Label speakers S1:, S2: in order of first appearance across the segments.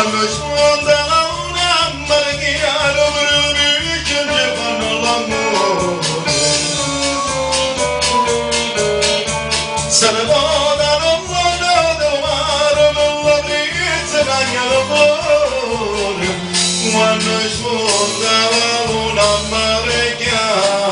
S1: quando sfonda la luna marchiaro bruciante fanno l'amore Sarvoda non voda domare non la brezza bagna l'amore quando sfonda la luna marchiaro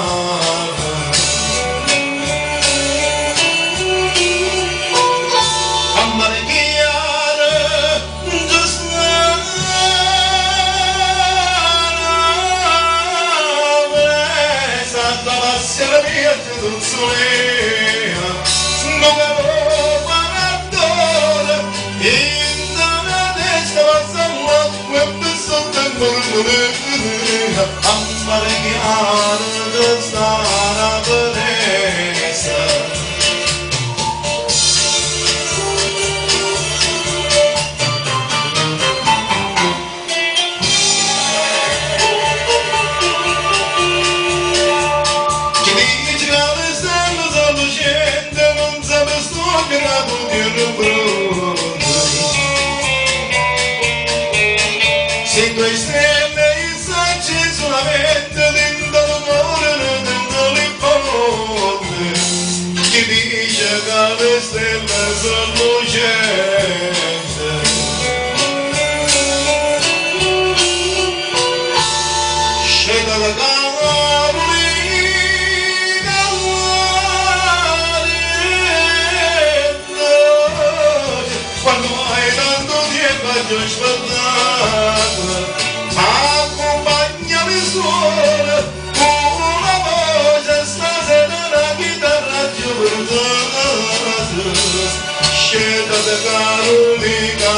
S1: Se due stelle insacci solamente dentro l'amore dentro l'ipotesi chi dice che le stelle sono lucente scenda da Carolina quando hai tanto tempo a accompagnami suona una voce stasera la chitarra giù scenda da Carolina